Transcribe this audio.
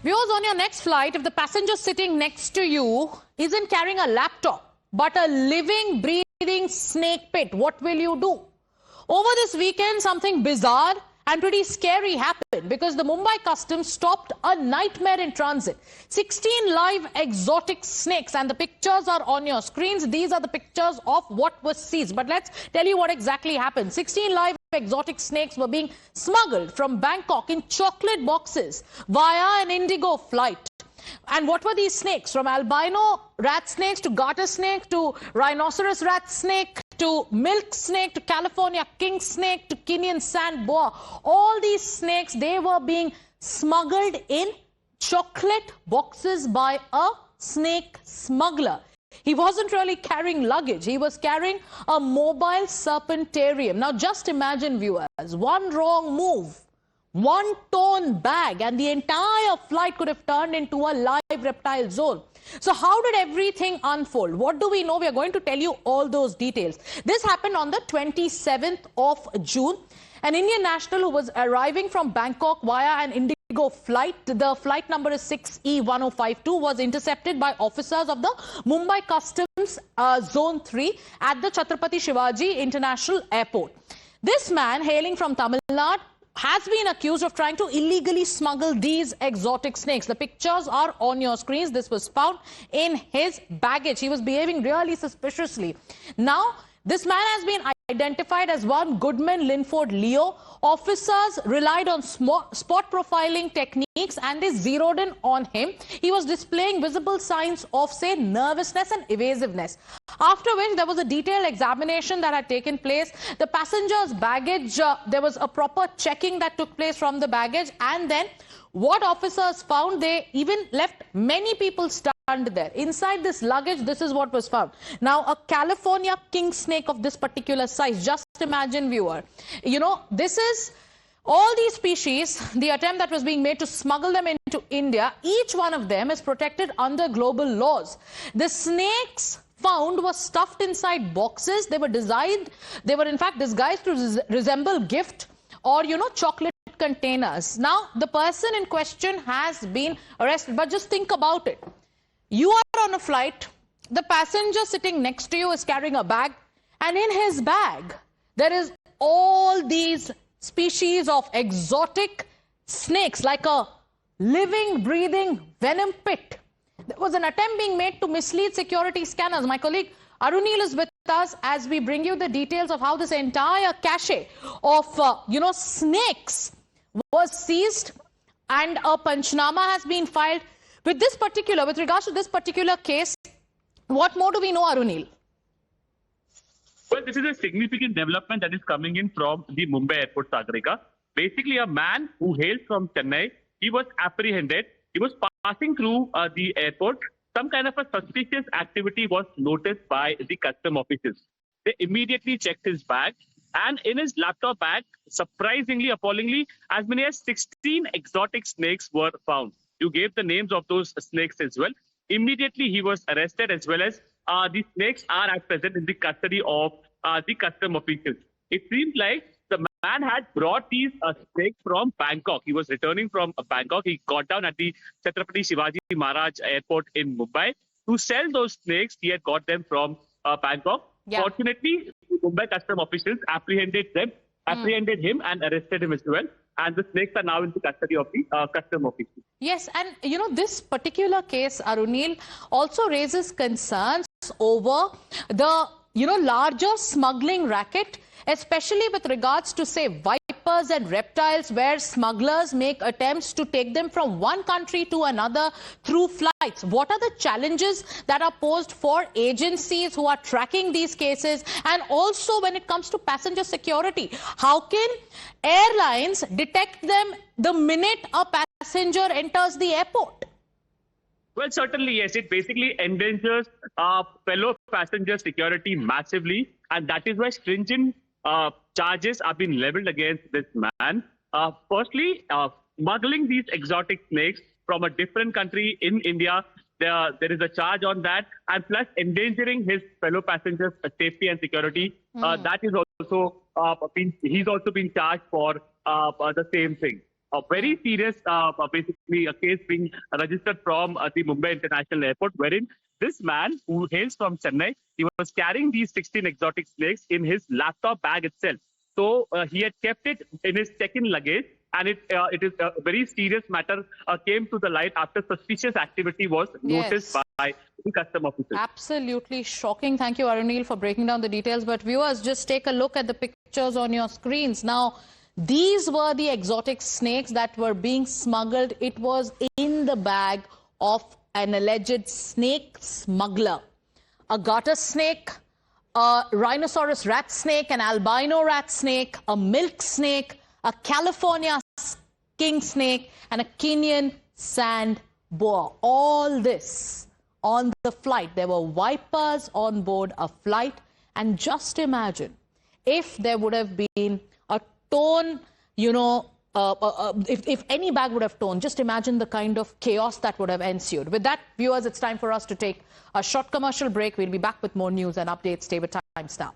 Viewers, on your next flight, if the passenger sitting next to you isn't carrying a laptop, but a living, breathing snake pit, what will you do? Over this weekend, something bizarre and pretty scary happened because the Mumbai Customs stopped a nightmare in transit. 16 live exotic snakes, and the pictures are on your screens. These are the pictures of what was seized. But let's tell you what exactly happened. 16 live exotic snakes were being smuggled from Bangkok in chocolate boxes via an Indigo flight. And what were these snakes? From albino rat snakes to garter snake to rhinoceros rat snake to milk snake to California king snake to Kenyan sand boa. All these snakes, they were being smuggled in chocolate boxes by a snake smuggler. He wasn't really carrying luggage. He was carrying a mobile serpentarium. Now just imagine, viewers, one wrong move, one torn bag, and the entire flight could have turned into a live reptile zone. So how did everything unfold? What do we know? We are going to tell you all those details. This happened on the 27th of June. An Indian national who was arriving from Bangkok via an Indigo flight, the flight number is 6E1052, was intercepted by officers of the Mumbai Customs Zone 3 at the Chhatrapati Shivaji International Airport. This man, hailing from Tamil Nadu, has been accused of trying to illegally smuggle these exotic snakes. The pictures are on your screens. This was found in his baggage. He was behaving really suspiciously. Now, this man has been identified as one Goodman Linford Leo. Officers relied on spot profiling techniques and they zeroed in on him. He was displaying visible signs of, say, nervousness and evasiveness. After which there was a detailed examination that had taken place. The passenger's baggage, there was a proper checking that took place from the baggage, and then what officers found, they even left many people stunned there. Inside this luggage, this is what was found. Now, a California king snake of this particular size. Just imagine, viewer. You know, this is all these species, the attempt that was being made to smuggle them into India, each one of them is protected under global laws. The snakes found were stuffed inside boxes. They were in fact disguised to resemble gift or, you know, chocolate containers. Now, the person in question has been arrested. But just think about it. You are on a flight. The passenger sitting next to you is carrying a bag. And in his bag, there is all these species of exotic snakes, like a living, breathing venom pit. There was an attempt being made to mislead security scanners. My colleague Arunil is with us as we bring you the details of how this entire cache of, snakes was seized, and a Panchnama has been filed. With regards to this particular case, what more do we know, Arunil? Well, this is a significant development that is coming in from the Mumbai airport, Sagarika. Basically, a man who hails from Chennai, he was apprehended. He was passing through the airport. Some kind of a suspicious activity was noticed by the custom officials. They immediately checked his bag, and in his laptop bag, surprisingly, appallingly, as many as 16 exotic snakes were found. You gave the names of those snakes as well. Immediately, he was arrested, as well as the snakes are at present in the custody of the custom officials. It seems like the man had brought these snakes from Bangkok. He was returning from Bangkok. He got down at the Chhatrapati Shivaji Maharaj Airport in Mumbai to sell those snakes. He had got them from Bangkok. Yeah. Fortunately, Mumbai custom officials apprehended him and arrested him as well. And the snakes are now in the custody of the custom officials. Yes, and this particular case, Arunil, also raises concerns over the larger smuggling racket, especially with regards to, say, vipers and reptiles, where smugglers make attempts to take them from one country to another through flights. What are the challenges that are posed for agencies who are tracking these cases? And also when it comes to passenger security, how can airlines detect them the minute a passenger enters the airport? Well, certainly, yes. It basically endangers fellow passenger security massively. And that is why stringent charges are being leveled against this man. Firstly, smuggling these exotic snakes from a different country in India, there is a charge on that. And plus endangering his fellow passengers' safety and security. That is also he's also been charged for the same thing. a very serious, basically a case being registered from the Mumbai International Airport, wherein this man who hails from Chennai, he was carrying these 16 exotic snakes in his laptop bag itself. So he had kept it in his check-in luggage, and it is a very serious matter came to the light after suspicious activity was noticed by the custom officers. Absolutely shocking. Thank you, Arunil, for breaking down the details. But viewers, just take a look at the pictures on your screens. Now, these were the exotic snakes that were being smuggled. It was in the bag of an alleged snake smuggler. A garter snake, a rhinoceros rat snake, an albino rat snake, a milk snake, a California king snake, and a Kenyan sand boa. All this on the flight. There were vipers on board a flight. And just imagine if there would have been a tone, if any bag would have toned, just imagine the kind of chaos that would have ensued. With that, viewers, it's time for us to take a short commercial break. We'll be back with more news and updates. Stay with Times Now.